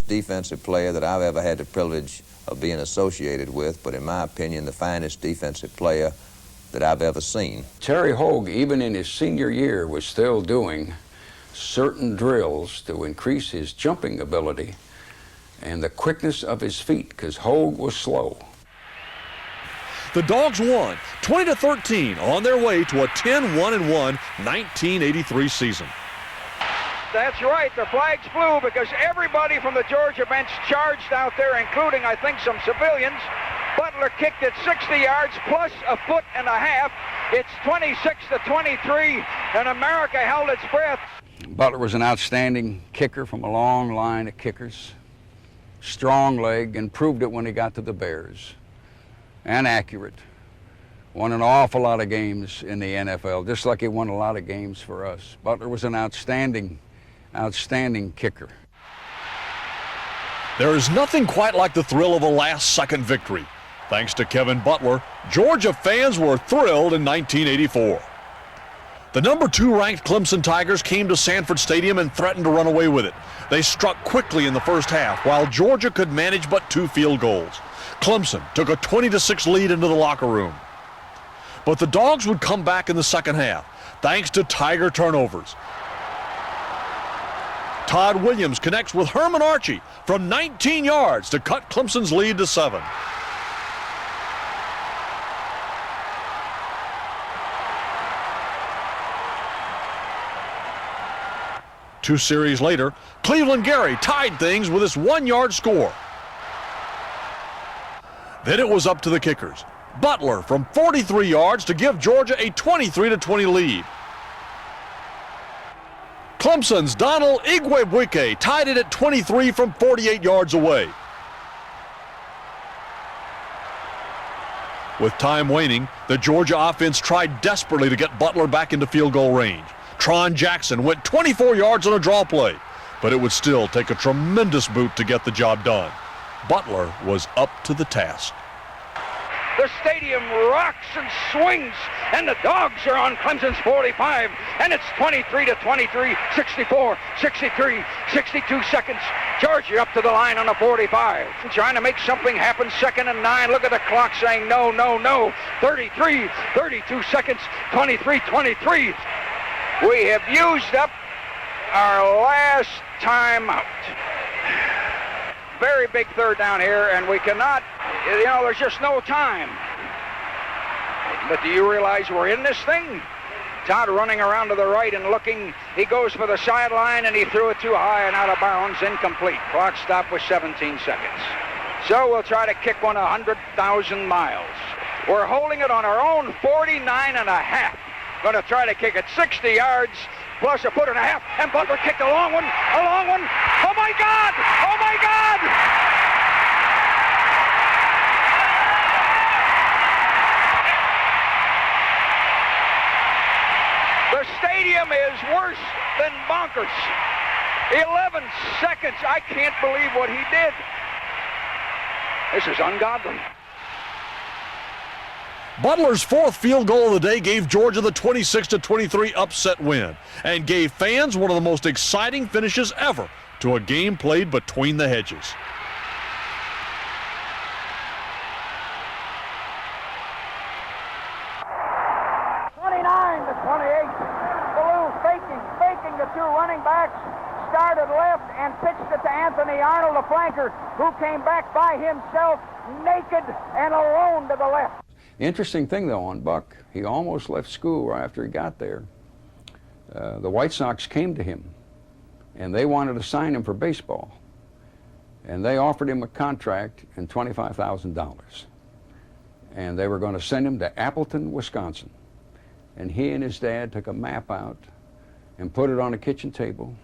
defensive player that I've ever had the privilege of being associated with, but in my opinion, the finest defensive player that I've ever seen. Terry Hogue, even in his senior year, was still doing certain drills to increase his jumping ability and the quickness of his feet, because Hogue was slow. The Dogs won 20-13 on their way to a 10-1-1 1983 season. That's right, the flags flew because everybody from the Georgia bench charged out there, including, I think, some civilians. Butler kicked it 60 yards plus a foot and a half. It's 26-23, and America held its breath. Butler was an outstanding kicker from a long line of kickers. Strong leg, and proved it when he got to the Bears. And accurate. Won an awful lot of games in the NFL, just like he won a lot of games for us. Butler was an outstanding kicker. There is nothing quite like the thrill of a last-second victory. Thanks to Kevin Butler, Georgia fans were thrilled in 1984. The number 2 ranked Clemson Tigers came to Sanford Stadium and threatened to run away with it. They struck quickly in the first half, while Georgia could manage but 2 field goals. Clemson took a 20-6 lead into the locker room. But the Dogs would come back in the second half, thanks to Tiger turnovers. Todd Williams connects with Herman Archie from 19 yards to cut Clemson's lead to 7. Two series later, Cleveland Gary tied things with his 1-yard score. Then it was up to the kickers. Butler from 43 yards to give Georgia a 23-20 lead. Clemson's Donald Igwebuike tied it at 23 from 48 yards away. With time waning, the Georgia offense tried desperately to get Butler back into field goal range. Tron Jackson went 24 yards on a draw play, but it would still take a tremendous boot to get the job done. Butler was up to the task. The stadium rocks and swings, and the Dogs are on Clemson's 45, and it's 23-23, 64, 63, 62 seconds. Georgia up to the line on the 45. Trying to make something happen, 2nd and 9. Look at the clock saying no, no, no. 33, 32 seconds, 23, 23. We have used up our last timeout. Very big third down here, and we cannot, there's just no time. But do you realize we're in this thing? Todd running around to the right and looking. He goes for the sideline, and he threw it too high and out of bounds, incomplete. Clock stopped with 17 seconds. So we'll try to kick one 100,000 miles. We're holding it on our own 49 and a half. Going to try to kick it 60 yards plus a foot and a half, and Butler kicked a long one. Oh my God! Oh my God! The stadium is worse than bonkers. 11 seconds. I can't believe what he did. This is ungodly. Butler's 4th field goal of the day gave Georgia the 26-23 upset win and gave fans one of the most exciting finishes ever to a game played between the hedges. Faking the 2 running backs. Started left and pitched it to Anthony Arnold, the flanker, who came back by himself, naked and alone to the left. The interesting thing, though, on Buck, he almost left school right after he got there. The White Sox came to him, and they wanted to sign him for baseball. And they offered him a contract and $25,000. And they were going to send him to Appleton, Wisconsin. And he and his dad took a map out and put it on a kitchen table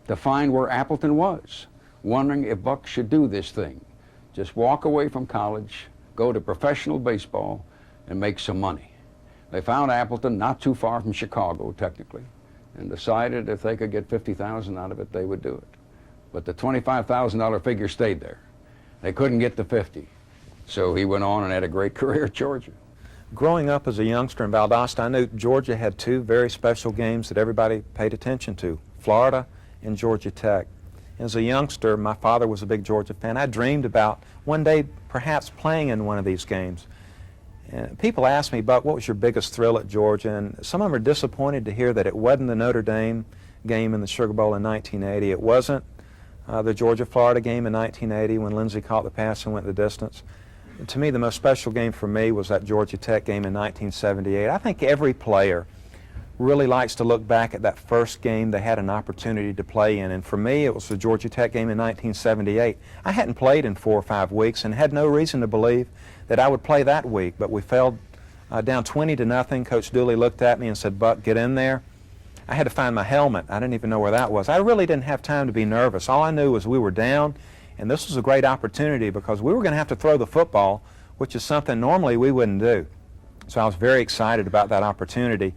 to find where Appleton was, wondering if Buck should do this thing. Just walk away from college, go to professional baseball, and make some money. They found Appleton not too far from Chicago, technically, and decided if they could get $50,000 out of it, they would do it. But the $25,000 figure stayed there. They couldn't get to $50,000. So he went on and had a great career at Georgia. Growing up as a youngster in Valdosta, I knew Georgia had 2 very special games that everybody paid attention to, Florida and Georgia Tech. As a youngster, my father was a big Georgia fan. I dreamed about one day perhaps playing in one of these games. And people ask me, Buck, what was your biggest thrill at Georgia? And some of them are disappointed to hear that it wasn't the Notre Dame game in the Sugar Bowl in 1980. It wasn't the Georgia-Florida game in 1980 when Lindsey caught the pass and went the distance. And to me, the most special game for me was that Georgia Tech game in 1978. I think every player really likes to look back at that first game they had an opportunity to play in. And for me, it was the Georgia Tech game in 1978. I hadn't played in 4 or 5 weeks and had no reason to believe that I would play that week. But we fell down 20-0. Coach Dooley looked at me and said, Buck, get in there. I had to find my helmet. I didn't even know where that was. I really didn't have time to be nervous. All I knew was we were down, and this was a great opportunity because we were going to have to throw the football, which is something normally we wouldn't do. So I was very excited about that opportunity.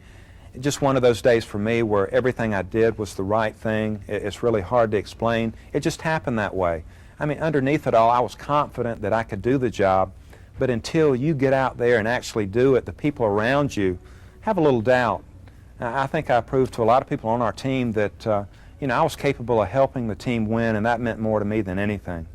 Just one of those days for me where everything I did was the right thing. It's really hard to explain. It just happened that way. I mean, underneath it all, I was confident that I could do the job, but until you get out there and actually do it, the people around you have a little doubt. I think I proved to a lot of people on our team that, I was capable of helping the team win, and that meant more to me than anything.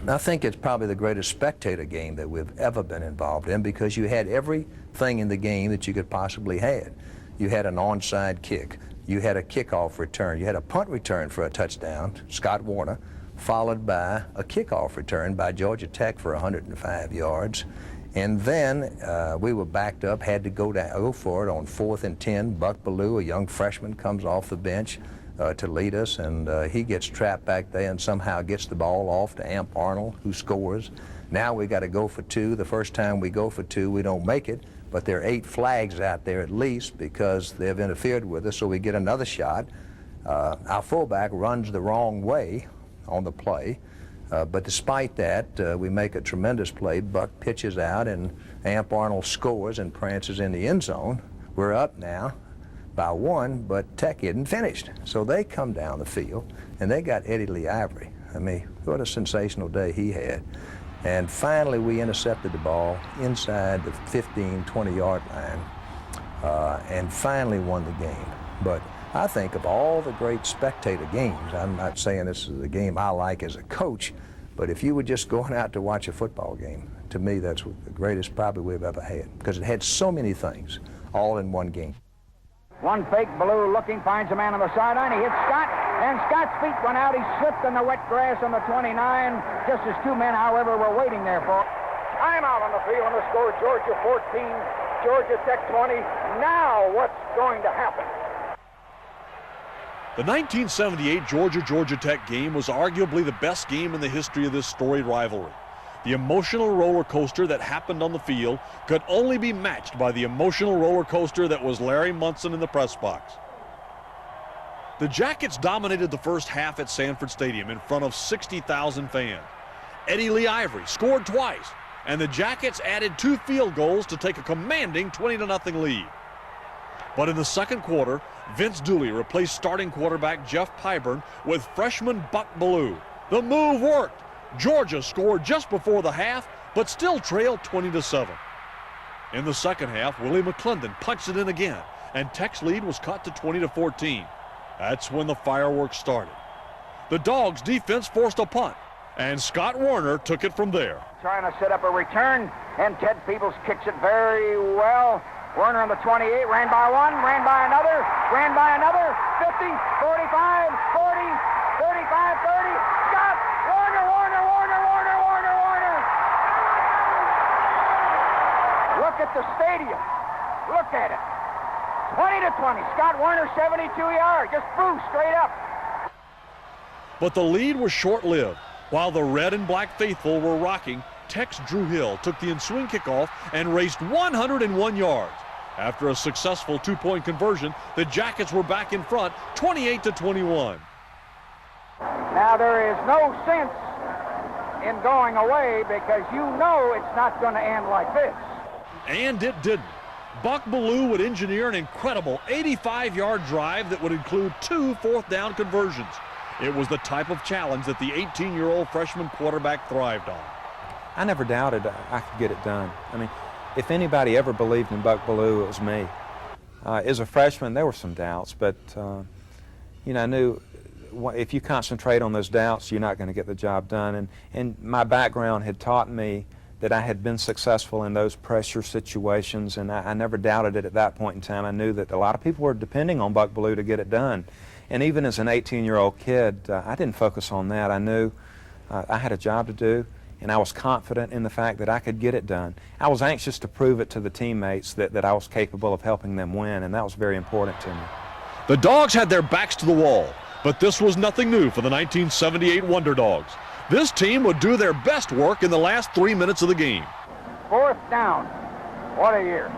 I think it's probably the greatest spectator game that we've ever been involved in because you had everything in the game that you could possibly have. You had an onside kick. You had a kickoff return. You had a punt return for a touchdown, Scott Warner, followed by a kickoff return by Georgia Tech for 105 yards. And then we were backed up, had to go for it on 4th and 10. Buck Ballou, a young freshman, comes off the bench to lead us, and he gets trapped back there and somehow gets the ball off to Amp Arnold, who scores. Now we got to go for 2. The first time we go for 2, we don't make it. But there are 8 flags out there at least because they've interfered with us, so we get another shot. Our fullback runs the wrong way on the play, but despite that, we make a tremendous play. Buck pitches out, and Amp Arnold scores and prances in the end zone. We're up now by 1, but Tech isn't finished. So they come down the field, and they got Eddie Lee Ivory. I mean, what a sensational day he had. And finally, we intercepted the ball inside the 15, 20-yard line and finally won the game. But I think of all the great spectator games, I'm not saying this is a game I like as a coach, but if you were just going out to watch a football game, to me that's the greatest probably we've ever had because it had so many things all in one game. One fake, Ballou looking, finds a man on the sideline. He hits Scott, and Scott's feet went out. He slipped in the wet grass on the 29, just as 2 men, however, were waiting there for. Timeout on the field, and the score, Georgia 14, Georgia Tech 20. Now what's going to happen? The 1978 Georgia Tech game was arguably the best game in the history of this storied rivalry. The emotional roller coaster that happened on the field could only be matched by the emotional roller coaster that was Larry Munson in the press box. The Jackets dominated the first half at Sanford Stadium in front of 60,000 fans. Eddie Lee Ivory scored twice, and the Jackets added 2 field goals to take a commanding 20-0 lead. But in the second quarter, Vince Dooley replaced starting quarterback Jeff Pyburn with freshman Buck Ballou. The move worked. Georgia scored just before the half, but still trailed 20-7. In the second half, Willie McClendon punched it in again, and Tech's lead was cut to 20-14. That's when the fireworks started. The Dogs' defense forced a punt, and Scott Warner took it from there. Trying to set up a return, and Ted Peebles kicks it very well. Warner on the 28, ran by 1, ran by another, 50, 45, 40, 35, 30. Scott Warner. Look at the stadium. Look at it. 20-20. Scott Warner, 72 yards. Just flew straight up. But the lead was short-lived. While the red and black faithful were rocking, Tech's Drew Hill took the in-swing kickoff and raced 101 yards. After a successful 2-point conversion, the Jackets were back in front, 28-21. Now there is no sense in going away because you know it's not going to end like this. And it didn't. Buck Ballou would engineer an incredible 85-yard drive that would include 2 fourth-down conversions. It was the type of challenge that the 18-year-old freshman quarterback thrived on. I never doubted I could get it done. I mean, if anybody ever believed in Buck Ballou, it was me. As a freshman, there were some doubts, but I knew if you concentrate on those doubts, you're not going to get the job done. And my background had taught me that I had been successful in those pressure situations, and I never doubted it at that point in time. I knew that a lot of people were depending on Buck Bellew to get it done. And even as an 18-year-old kid, I didn't focus on that. I knew I had a job to do, and I was confident in the fact that I could get it done. I was anxious to prove it to the teammates that I was capable of helping them win, and that was very important to me. The Dogs had their backs to the wall, but this was nothing new for the 1978 Wonder Dogs. This team would do their best work in the last 3 minutes of the game. 4th down. What a year.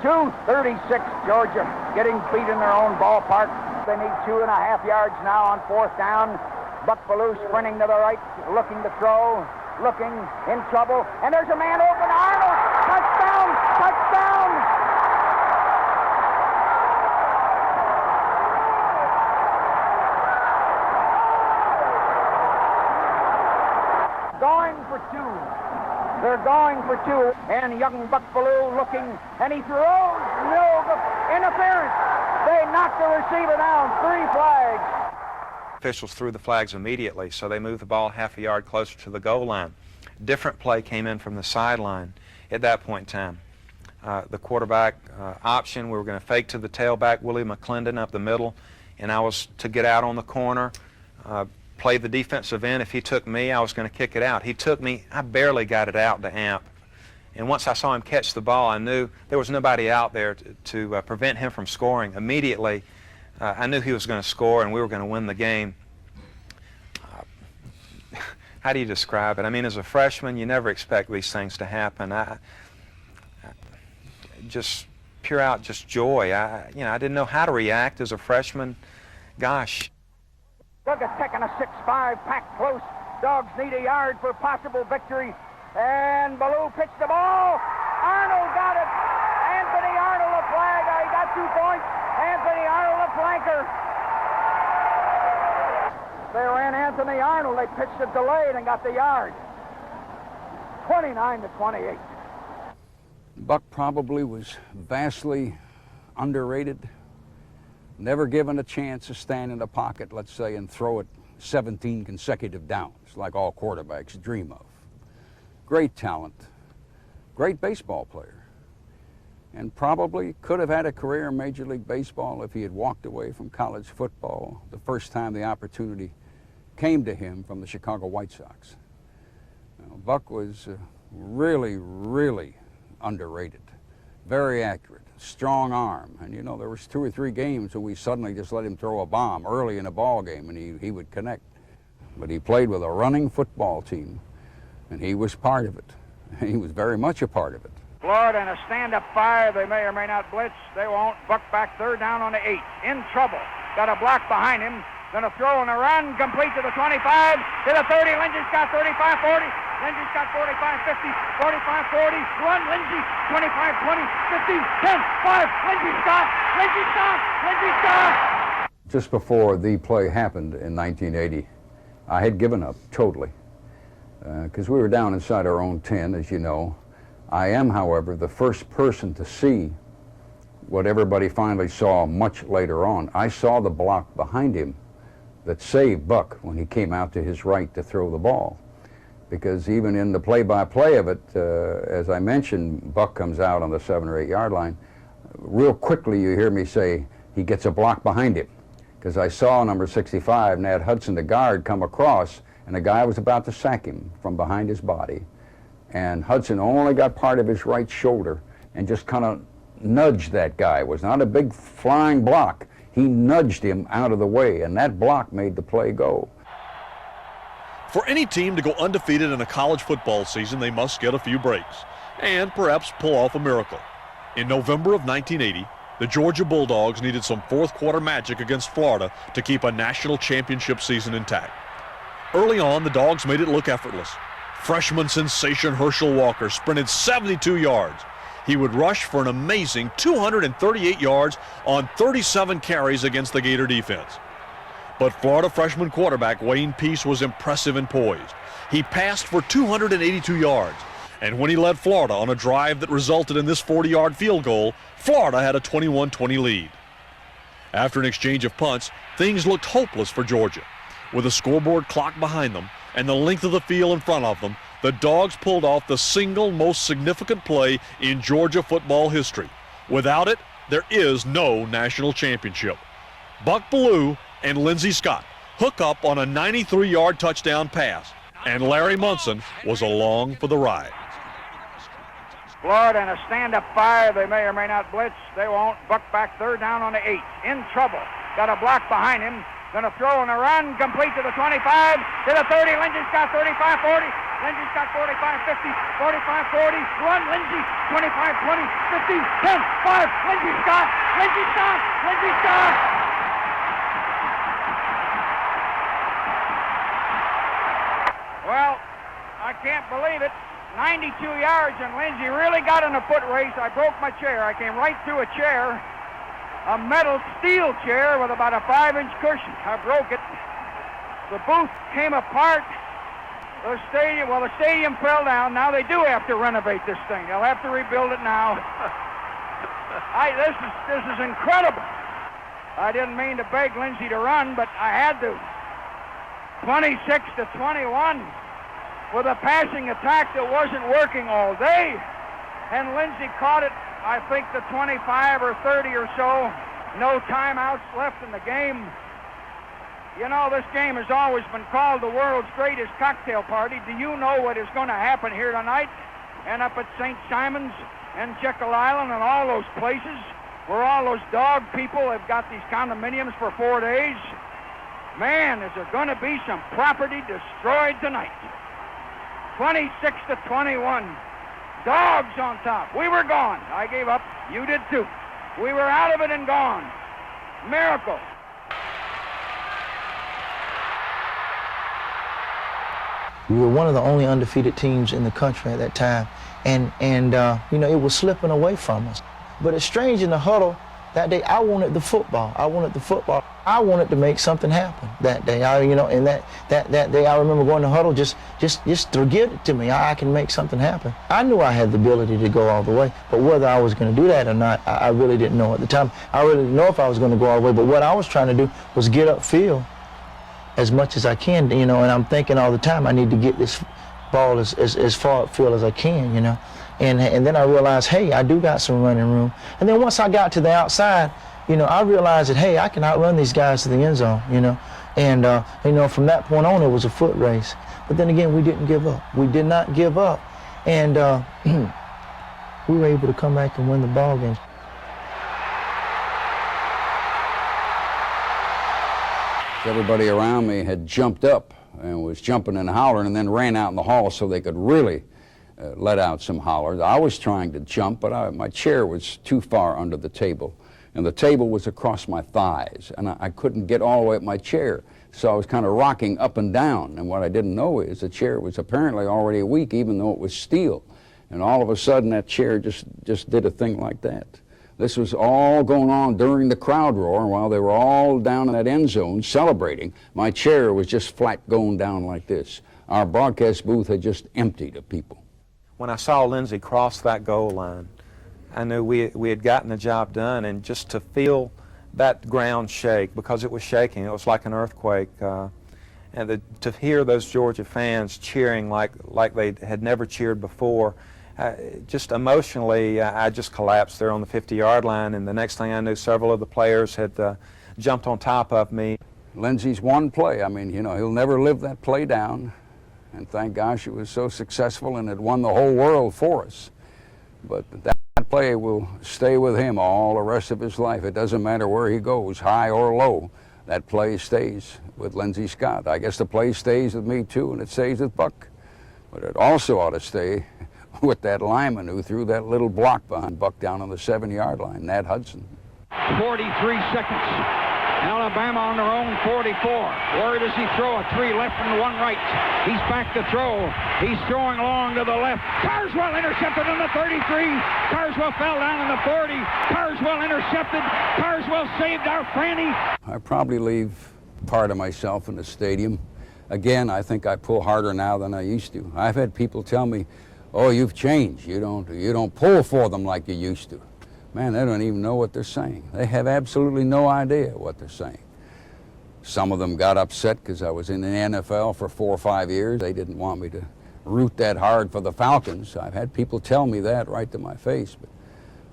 2:36, Georgia getting beat in their own ballpark. They need 2.5 yards now on 4th down. Buck Bellew sprinting to the right, looking to throw, looking in trouble, and there's a man open. Arnold! Touchdown! Touchdown! Going for 2. They're going for 2. And young Buck Bellew looking, and he throws. No interference. They knock the receiver down. 3 flags. Officials threw the flags immediately, so they moved the ball half a yard closer to the goal line. Different play came in from the sideline at that point in time. The quarterback option, we were going to fake to the tailback, Willie McClendon, up the middle, and I was to get out on the corner, play the defensive end. If he took me, I was going to kick it out. He took me. I barely got it out to Amp. And once I saw him catch the ball, I knew there was nobody out there to prevent him from scoring. Immediately, I knew he was going to score and we were going to win the game. How do you describe it? I mean, as a freshman, you never expect these things to happen. Just pure out just joy. I didn't know how to react as a freshman. Gosh. Douglas taking a 6-5, packed close. Dogs need a yard for possible victory. And Bellew pitched the ball. Arnold got it. Anthony Arnold, a flag. He got 2 points. Anthony Arnold, a flanker. They ran Anthony Arnold. They pitched it delayed and got the yard. 29-28. Buck probably was vastly underrated. Never given a chance to stand in the pocket, let's say, and throw it 17 consecutive downs, like all quarterbacks dream of. Great talent, great baseball player, and probably could have had a career in Major League Baseball if he had walked away from college football the first time the opportunity came to him from the Chicago White Sox. Buck was really, really underrated, very accurate, strong arm, and there was 2 or 3 games when we suddenly just let him throw a bomb early in a ball game and he would connect. But he played with a running football team, and he was part of it. He was very much a part of it. Florida in a stand-up fire. They may or may not blitz. They won't. Buck back, 3rd down on the 8. In trouble. Got a block behind him. Going to throw and a run, complete to the 25, to the 30. Lindsey's got 35, 40. Lindsey's got 45, 50, 45, 40. Run, Lindsey, 25, 20, 15, 10, 5. Lindsey stop. Lindsey stop. Lindsey stop. Just before the play happened in 1980, I had given up totally because we were down inside our own 10, as you know. I am, however, the first person to see what everybody finally saw much later on. I saw the block behind him that saved Buck when he came out to his right to throw the ball. Because even in the play-by-play of it, as I mentioned, Buck comes out on the 7 or 8 yard line. Real quickly you hear me say he gets a block behind him. Because I saw number 65, Nat Hudson, the guard, come across, and the guy was about to sack him from behind his body. And Hudson only got part of his right shoulder and just kind of nudged that guy. It was not a big flying block. He nudged him out of the way, and that block made the play go. For any team to go undefeated in a college football season, they must get a few breaks and perhaps pull off a miracle. In November of 1980, the Georgia Bulldogs needed some 4th quarter magic against Florida to keep a national championship season intact. Early on, the Dogs made it look effortless. Freshman sensation Herschel Walker sprinted 72 yards. He would rush for an amazing 238 yards on 37 carries against the Gator defense. But Florida freshman quarterback Wayne Peace was impressive and poised. He passed for 282 yards, and when he led Florida on a drive that resulted in this 40-yard field goal, Florida had a 21-20 lead. After an exchange of punts, things looked hopeless for Georgia. With a scoreboard clock behind them and the length of the field in front of them, the Dogs pulled off the single most significant play in Georgia football history. Without it, there is no national championship. Buck Bellew and Lindsey Scott hook up on a 93-yard touchdown pass, and Larry Munson was along for the ride. Florida in a stand-up fire. They may or may not blitz. They won't. Buck back, third down on the 8. In trouble. Got a block behind him. Going to throw and a run. Complete to the 25, to the 30. Lindsey Scott, 35, 40. Lindsey Scott, 45, 50, 45, 40. Run, Lindsey. 25, 20, 50, 10, 5. Lindsey Scott. Lindsey Scott. Lindsey Scott. Well, I can't believe it. 92 yards, and Lindsey really got in a foot race. I broke my chair. I came right through a chair, a metal steel chair with about a 5-inch cushion. I broke it. The booth came apart. The stadium fell down. Now they do have to renovate this thing. They'll have to rebuild it now. This is incredible. I didn't mean to beg Lindsey to run, but I had to. 26-21. With a passing attack that wasn't working all day. And Lindsey caught it, I think, the 25 or 30 or so. No timeouts left in the game. You know, this game has always been called the world's greatest cocktail party. Do you know what is going to happen here tonight? And up at St. Simon's and Jekyll Island and all those places where all those dog people have got these condominiums for 4 days? Man, is there going to be some property destroyed tonight. 26-21. Dogs on top. We were gone. I gave up. You did too. We were out of it and gone. Miracle. We were one of the only undefeated teams in the country at that time, and you know, it was slipping away from us. But it's strange, in the huddle that day, I wanted the football. I wanted to make something happen that day. And that day, I remember going to huddle, just give it to me. I can make something happen. I knew I had the ability to go all the way, but whether I was going to do that or not, I really didn't know at the time. I really didn't know if I was going to go all the way, but what I was trying to do was get upfield as much as I can, and I'm thinking all the time, I need to get this ball as far upfield as I can, And then I realized, hey, I do got some running room. And then once I got to the outside, I realized that, hey, I can outrun these guys to the end zone, And, from that point on, it was a foot race. But then again, we didn't give up. We did not give up. And we were able to come back and win the ball game. Everybody around me had jumped up and was jumping and hollering, and then ran out in the hall so they could really let out some hollers. I was trying to jump, but my chair was too far under the table, and the table was across my thighs, and I couldn't get all the way up my chair, so I was kind of rocking up and down. And what I didn't know is the chair was apparently already weak, even though it was steel. And all of a sudden, that chair just did a thing like that. This was all going on during the crowd roar, and while they were all down in that end zone celebrating, my chair was just flat going down like this. Our broadcast booth had just emptied of people. When I saw Lindsey cross that goal line, I knew we had gotten the job done, and just to feel that ground shake, because it was shaking, it was like an earthquake, and to hear those Georgia fans cheering like they had never cheered before, just emotionally, I just collapsed there on the 50-yard line, and the next thing I knew, several of the players had jumped on top of me. Lindsey's one play, I mean, he'll never live that play down, and thank gosh it was so successful and it won the whole world for us. But that play will stay with him all the rest of his life. It doesn't matter where he goes, high or low, that play stays with Lindsey Scott. I guess the play stays with me too, and it stays with Buck. But it also ought to stay with that lineman who threw that little block behind Buck down on the 7-yard line, Nat Hudson. 43 seconds. Alabama on their own 44. Where does he throw? A 3 left and 1 right. He's back to throw. He's throwing long to the left. Carswell intercepted on the 33. Carswell fell down on the 40. Carswell intercepted. Carswell saved our Franny. I probably leave part of myself in the stadium. Again, I think I pull harder now than I used to. I've had people tell me, oh, you've changed. You don't pull for them like you used to. Man, they don't even know what they're saying. They have absolutely no idea what they're saying. Some of them got upset because I was in the NFL for 4 or 5 years. They didn't want me to root that hard for the Falcons. I've had people tell me that right to my face, but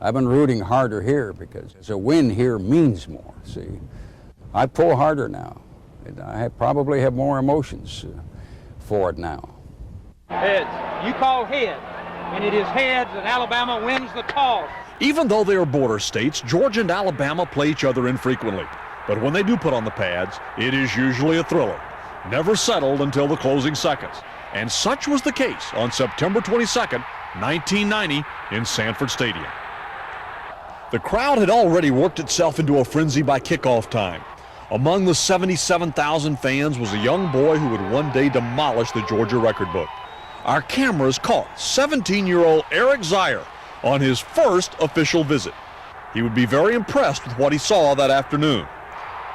I've been rooting harder here because a win here means more, see. I pull harder now. I probably have more emotions for it now. Heads. You call head, and it is heads, and Alabama wins the toss. Even though they are border states, Georgia and Alabama play each other infrequently. But when they do put on the pads, it is usually a thriller, never settled until the closing seconds. And such was the case on September 22nd, 1990 in Sanford Stadium. The crowd had already worked itself into a frenzy by kickoff time. Among the 77,000 fans was a young boy who would one day demolish the Georgia record book. Our cameras caught 17-year-old Eric Zier on his first official visit. He would be very impressed with what he saw that afternoon.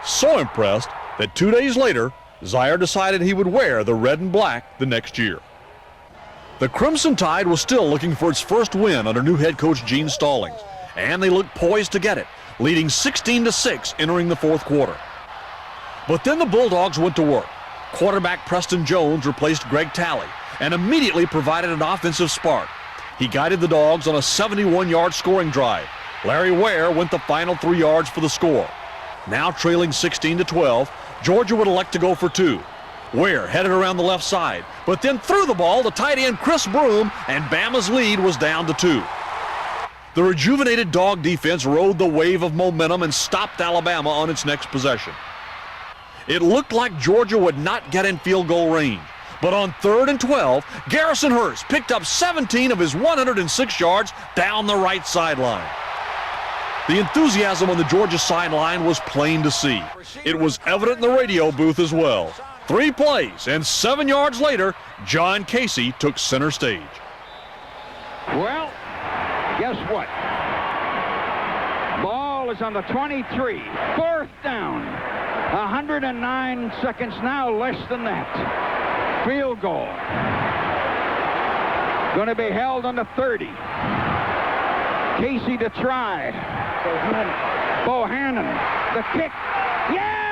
So impressed that 2 days later, Zier decided he would wear the red and black the next year. The Crimson Tide was still looking for its first win under new head coach Gene Stallings, and they looked poised to get it, leading 16-6 entering the fourth quarter. But then the Bulldogs went to work. Quarterback Preston Jones replaced Greg Talley and immediately provided an offensive spark. He guided the Dogs on a 71-yard scoring drive. Larry Ware went the final 3 yards for the score. Now trailing 16-12, Georgia would elect to go for 2. Ware headed around the left side, but then threw the ball to tight end Chris Broom, and Bama's lead was down to 2. The rejuvenated Dog defense rode the wave of momentum and stopped Alabama on its next possession. It looked like Georgia would not get in field goal range, but on 3rd and 12, Garrison Hurst picked up 17 of his 106 yards down the right sideline. The enthusiasm on the Georgia sideline was plain to see. It was evident in the radio booth as well. 3 plays, and 7 yards later, John Casey took center stage. Well, guess what? Ball is on the 23. 4th down. 109 seconds now, less than that. Field goal. Going to be held on the 30. Casey to try. Bohannon. The kick. Yeah!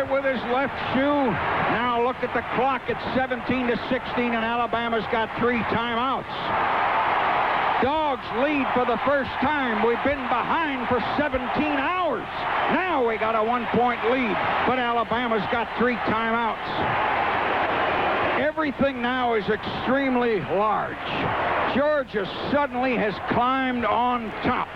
With his left shoe. Now look at the clock. It's 17-16, and Alabama's got 3 timeouts. Dogs lead for the first time. We've been behind for 17 hours. Now we got a 1-point lead, but Alabama's got 3 timeouts. Everything now is extremely large. Georgia suddenly has climbed on top.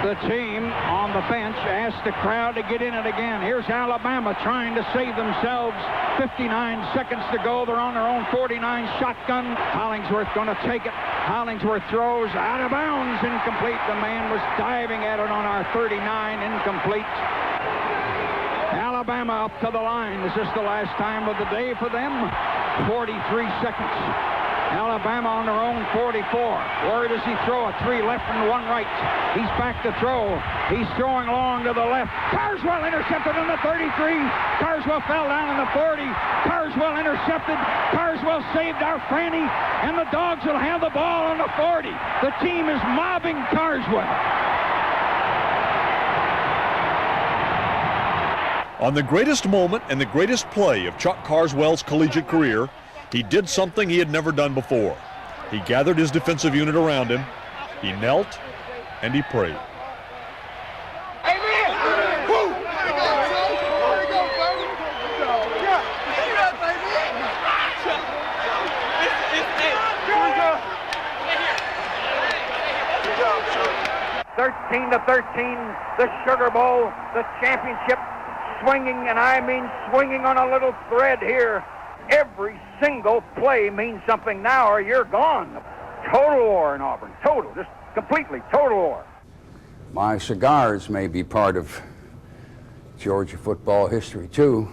The team on the bench asked the crowd to get in it again. Here's Alabama trying to save themselves. 59 seconds to go. They're on their own 49 shotgun. Hollingsworth going to take it. Hollingsworth throws out of bounds. Incomplete. The man was diving at it on our 39. Incomplete. Alabama up to the line. Is this the last time of the day for them? 43 seconds. Alabama on their own 44. Where does he throw? A 3 left and 1 right. He's back to throw. He's throwing long to the left. Carswell intercepted on the 33. Carswell fell down on the 40. Carswell intercepted. Carswell saved our Franny. And the Dogs will have the ball on the 40. The team is mobbing Carswell. On the greatest moment and the greatest play of Chuck Carswell's collegiate career, he did something he had never done before. He gathered his defensive unit around him, he knelt, and he prayed. Amen. 13-13, the Sugar Bowl, the championship, swinging, and I mean swinging on a little thread here. Every single play means something now or you're gone. Total war in Auburn. Total, just completely total war. My cigars may be part of Georgia football history, too.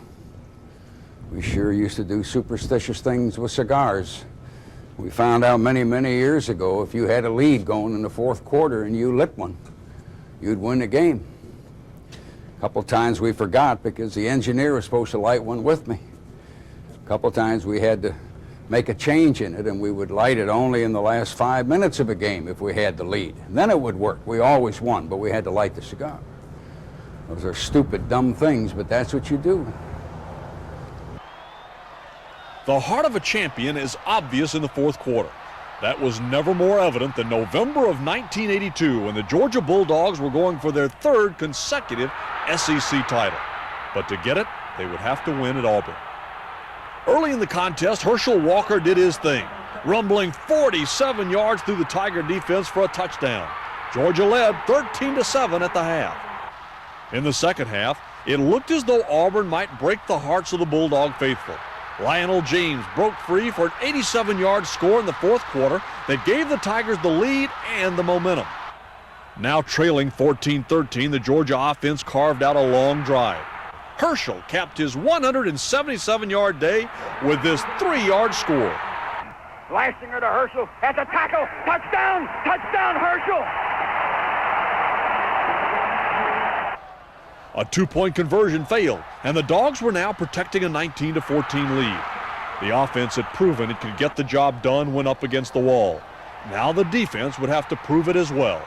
We sure used to do superstitious things with cigars. We found out many, many years ago if you had a lead going in the fourth quarter and you lit one, you'd win the game. A couple times we forgot because the engineer was supposed to light one with me. A couple times we had to make a change in it, and we would light it only in the last 5 minutes of a game if we had the lead. And then it would work. We always won, but we had to light the cigar. Those are stupid, dumb things, but that's what you do. The heart of a champion is obvious in the fourth quarter. That was never more evident than November of 1982 when the Georgia Bulldogs were going for their third consecutive SEC title. But to get it, they would have to win at Auburn. Early in the contest, Herschel Walker did his thing, rumbling 47 yards through the Tiger defense for a touchdown. Georgia led 13-7 at the half. In the second half, it looked as though Auburn might break the hearts of the Bulldog faithful. Lionel James broke free for an 87-yard score in the fourth quarter that gave the Tigers the lead and the momentum. Now trailing 14-13, the Georgia offense carved out a long drive. Herschel capped his 177-yard day with this 3-yard score. Lassinger to Herschel at the tackle. Touchdown! Touchdown, Herschel! A 2-point conversion failed, and the Dogs were now protecting a 19-14 lead. The offense had proven it could get the job done when up against the wall. Now the defense would have to prove it as well.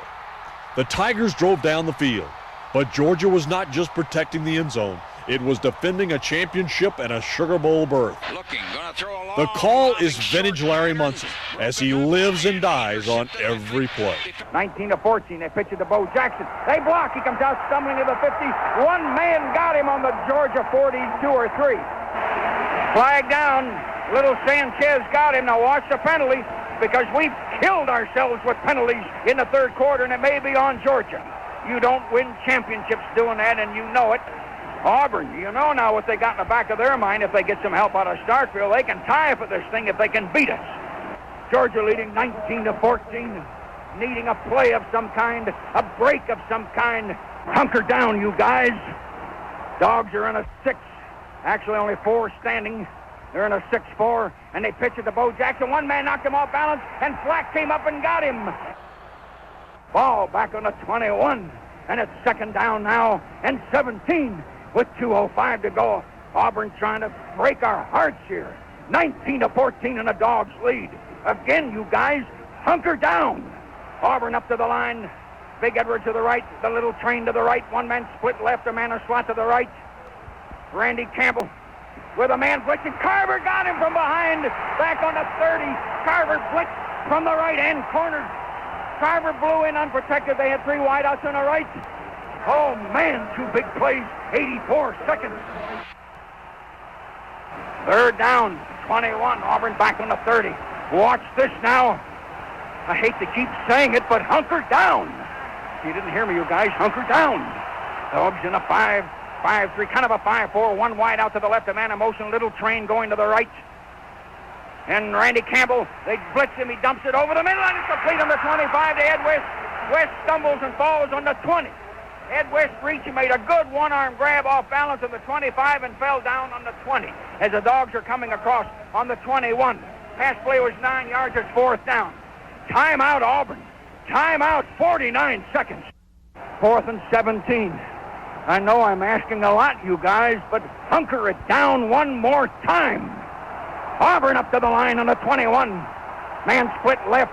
The Tigers drove down the field, but Georgia was not just protecting the end zone. It was defending a championship and a Sugar Bowl berth. The call is vintage Larry Munson, as he lives and dies on every play. 19-14, they pitch it to Bo Jackson. They block, he comes out stumbling to the 50. One man got him on the Georgia 42 or 3. Flag down, little Sanchez got him. Now watch the penalty, because we've killed ourselves with penalties in the third quarter, and it may be on Georgia. You don't win championships doing that, and you know it. Auburn, you know now what they got in the back of their mind. If they get some help out of Starkville, they can tie for this thing if they can beat us. Georgia leading 19-14, needing a play of some kind, a break of some kind. Hunker down, you guys. Dogs are in a 6, actually only 4 standing. They're in a 6-4, and they pitch it to Bo Jackson. One man knocked him off balance, and Flack came up and got him. Ball back on the 21, and it's second down now, and 17 with 2:05 to go. Auburn trying to break our hearts here. 19-14 and the Dogs lead. Again, you guys, hunker down. Auburn up to the line. Big Edward to the right, the little train to the right. One man split left, a man a slot to the right. Randy Campbell with a man blitzing. Carver got him from behind. Back on the 30. Carver blitzed from the right end corner. Carver blew in unprotected. They had 3 wideouts on the right. Oh, man, 2 big plays. 84 seconds. Third down, 21. Auburn back on the 30. Watch this now. I hate to keep saying it, but hunker down. You didn't hear me, you guys. Hunker down. Dogs in a 5-3, kind of a 5-4. 1 wide out to the left, a man in motion. Little train going to the right. And Randy Campbell, they blitz him. He dumps it over the middle, and it's complete on the 25 to Ed West. West stumbles and falls on the 20. Ed West reached and made a good one-arm grab off balance on the 25 and fell down on the 20 as the Dogs are coming across on the 21. Pass play was 9 yards. It's 4th down. Timeout, Auburn. Timeout, 49 seconds. 4th and 17. I know I'm asking a lot, you guys, but hunker it down one more time. Auburn up to the line on the 21. Man split left,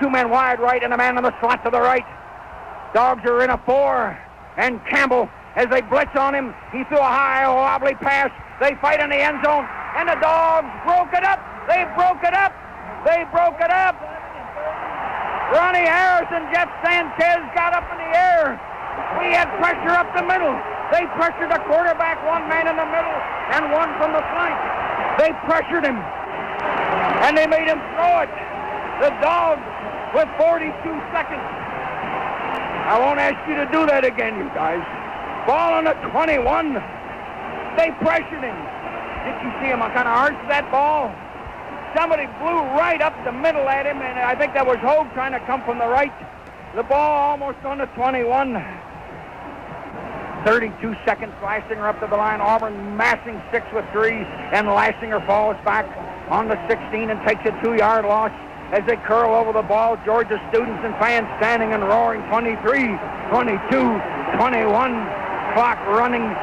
2 men wide right, and a man on the slot to the right. Dogs are in a 4, and Campbell, as they blitz on him, he threw a high, wobbly pass. They fight in the end zone, and the Dogs broke it up. They broke it up. They broke it up. Ronnie Harris and Jeff Sanchez got up in the air. We had pressure up the middle. They pressured the quarterback, 1 man in the middle, and 1 from the flank. They pressured him, and they made him throw it. The Dogs with 42 seconds. I won't ask you to do that again, you guys. Ball on the 21. They pressured him. Did you see him kind of arch that ball? Somebody blew right up the middle at him, and I think that was Hogue trying to come from the right. The ball almost on the 21. 32 seconds. Lassinger up to the line. Auburn massing 6 with 3, and Lassinger falls back. on the 16 and takes a 2-yard loss as they curl over the ball. Georgia students and fans standing and roaring. 23, 22, 21. Clock running.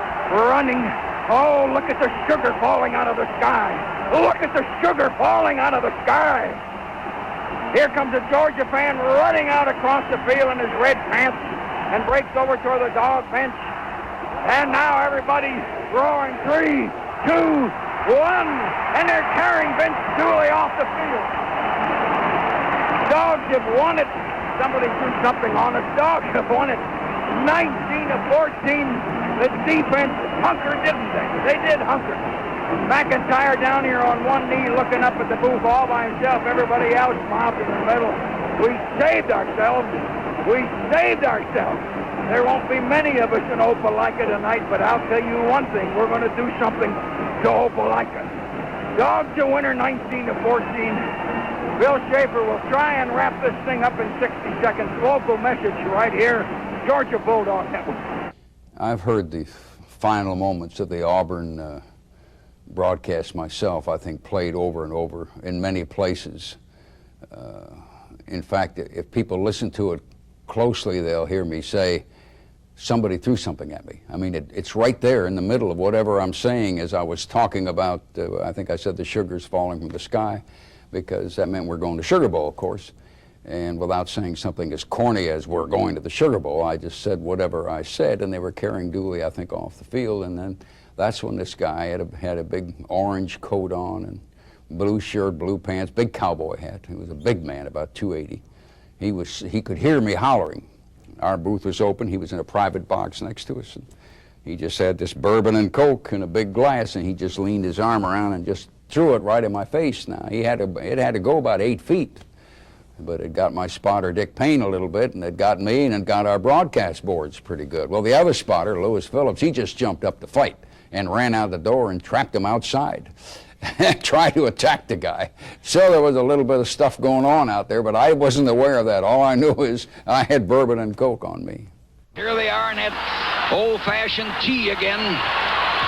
Oh, look at the sugar falling out of the sky. Look at the sugar falling out of the sky. Here comes a Georgia fan running out across the field in his red pants and breaks over toward the dog bench. And now everybody roaring. 3, 2, 1. And they're carrying Vince Dooley off the field. Dogs have won it. Somebody threw something on us. Dogs have won it. 19-14. The defense hunkered, didn't they? They did hunker. McIntyre down here on one knee looking up at the booth all by himself. Everybody else mobbed in the middle. We saved ourselves. There won't be many of us in Opelika tonight, but I'll tell you one thing. We're going to do something to Opelika. Dogs a winner, 19-14. Bill Schaefer will try and wrap this thing up in 60 seconds. Local message right here, Georgia Bulldog Network. I've heard the final moments of the Auburn broadcast myself, I think played over and over in many places. In fact, if people listen to it closely, they'll hear me say, somebody threw something at me. I mean, it's right there in the middle of whatever I'm saying as I was talking about, I think I said the sugar's falling from the sky, because that meant we're going to Sugar Bowl, of course. And without saying something as corny as we're going to the Sugar Bowl, I just said whatever I said, and they were carrying Dooley, I think, off the field. And then that's when this guy had a big orange coat on and blue shirt, blue pants, big cowboy hat. He was a big man, about 280. He could hear me hollering. Our booth was open. He was in a private box next to us. And he just had this bourbon and Coke in a big glass, and he just leaned his arm around and just threw it right in my face. Now, it had to go about 8 feet. But it got my spotter, Dick Payne, a little bit, and it got me, and it got our broadcast boards pretty good. Well, the other spotter, Lewis Phillips, he just jumped up to fight and ran out the door and trapped him outside and tried to attack the guy. So there was a little bit of stuff going on out there, but I wasn't aware of that. All I knew is I had bourbon and Coke on me. Here they are in that old-fashioned tee again.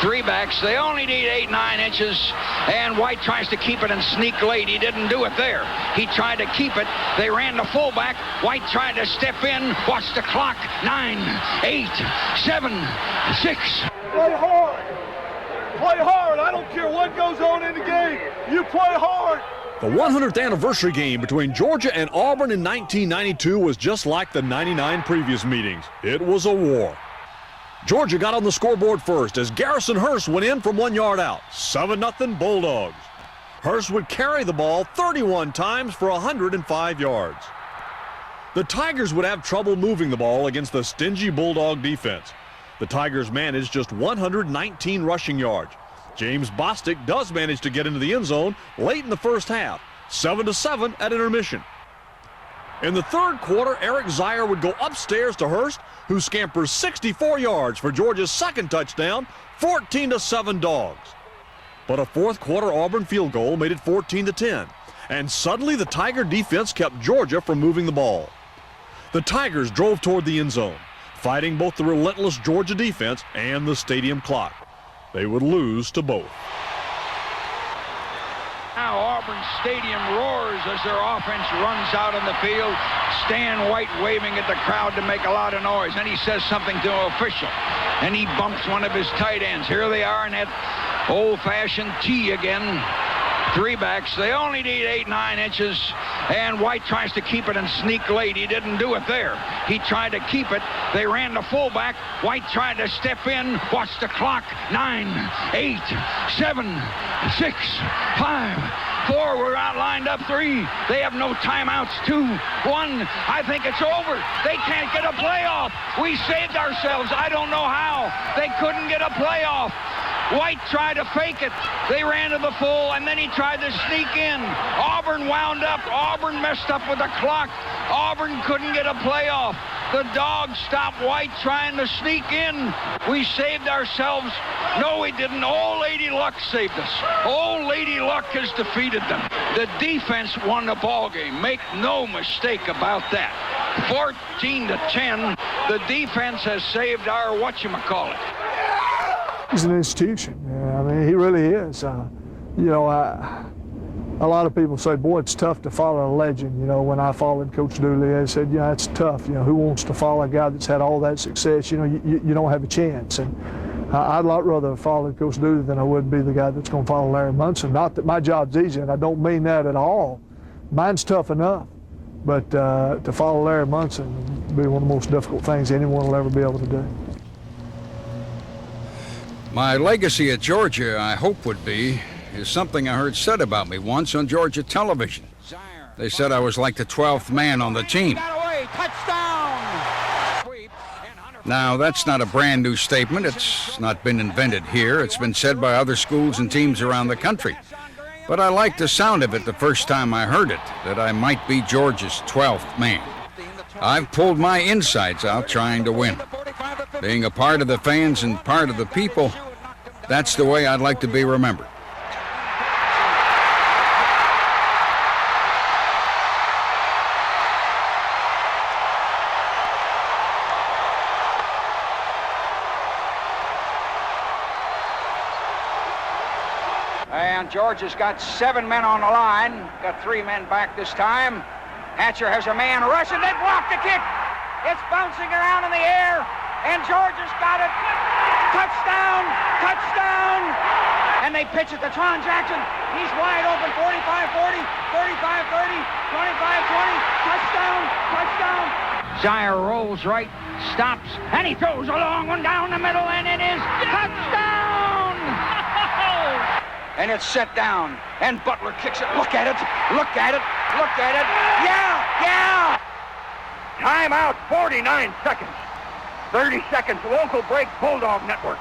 3 backs. They only need 8, 9 inches, and White tries to keep it and sneak late. He didn't do it there. He tried to keep it. They ran the fullback. White tried to step in. Watch the clock. 9, 8, 7, 6. Play hard. Play hard. I don't care what goes on in the game. You play hard. The 100th anniversary game between Georgia and Auburn in 1992 was just like the 99 previous meetings. It was a war. Georgia got on the scoreboard first as Garrison Hurst went in from 1 yard out. 7-0 Bulldogs. Hurst would carry the ball 31 times for 105 yards. The Tigers would have trouble moving the ball against the stingy Bulldog defense. The Tigers managed just 119 rushing yards. James Bostic does manage to get into the end zone late in the first half, 7-7 at intermission. In the third quarter, Eric Zier would go upstairs to Hurst, who scampers 64 yards for Georgia's second touchdown, 14-7 Dogs. But a fourth quarter Auburn field goal made it 14-10, and suddenly the Tiger defense kept Georgia from moving the ball. The Tigers drove toward the end zone, fighting both the relentless Georgia defense and the stadium clock. They would lose to both. Now Auburn Stadium roars as their offense runs out on the field. Stan White waving at the crowd to make a lot of noise. Then he says something to an official. And he bumps one of his tight ends. Here they are in that old-fashioned tee again. 3 backs. They only need 8, 9 inches. And White tries to keep it and sneak late. He didn't do it there. He tried to keep it. They ran the fullback. White tried to step in. Watch the clock. 9, 8, 7, 6, 5, 4. We're out lined up. 3. They have no timeouts. 2, 1. I think it's over. They can't get a playoff. We saved ourselves. I don't know how. They couldn't get a playoff. White tried to fake it. They ran to the full, and then he tried to sneak in. Auburn wound up. Auburn messed up with the clock. Auburn couldn't get a playoff. The Dogs stopped White trying to sneak in. We saved ourselves. No, we didn't. Old Lady Luck saved us. Old Lady Luck has defeated them. The defense won the ball game. Make no mistake about that. 14-10. The defense has saved our whatchamacallit. He's an institution. Yeah, I mean, he really is. You know, a lot of people say, boy, it's tough to follow a legend. You know, when I followed Coach Dooley, they said, yeah, it's tough. You know, who wants to follow a guy that's had all that success? You know, you don't have a chance. And I'd a lot rather follow Coach Dooley than I would be the guy that's going to follow Larry Munson. Not that my job's easy, and I don't mean that at all. Mine's tough enough. But to follow Larry Munson would be one of the most difficult things anyone will ever be able to do. My legacy at Georgia, I hope, would be, is something I heard said about me once on Georgia television. They said I was like the 12th man on the team. Now, that's not a brand new statement. It's not been invented here. It's been said by other schools and teams around the country. But I liked the sound of it the first time I heard it, that I might be Georgia's 12th man. I've pulled my insides out trying to win. Being a part of the fans and part of the people, that's the way I'd like to be remembered. And Georgia's got 7 men on the line. Got 3 men back this time. Hatcher has a man rushing. They block the kick. It's bouncing around in the air. And Georgia's got it. Touchdown! Touchdown! And they pitch it to Tron Jackson. He's wide open. 45-40, 45-30, 25-20. Touchdown! Touchdown! Zire rolls right, stops, and he throws a long one down the middle, and it is touchdown! And it's set down, and Butler kicks it. Look at it, look at it, look at it. Yeah, yeah! Timeout, 49 seconds. 30 seconds, local break, Bulldog Network.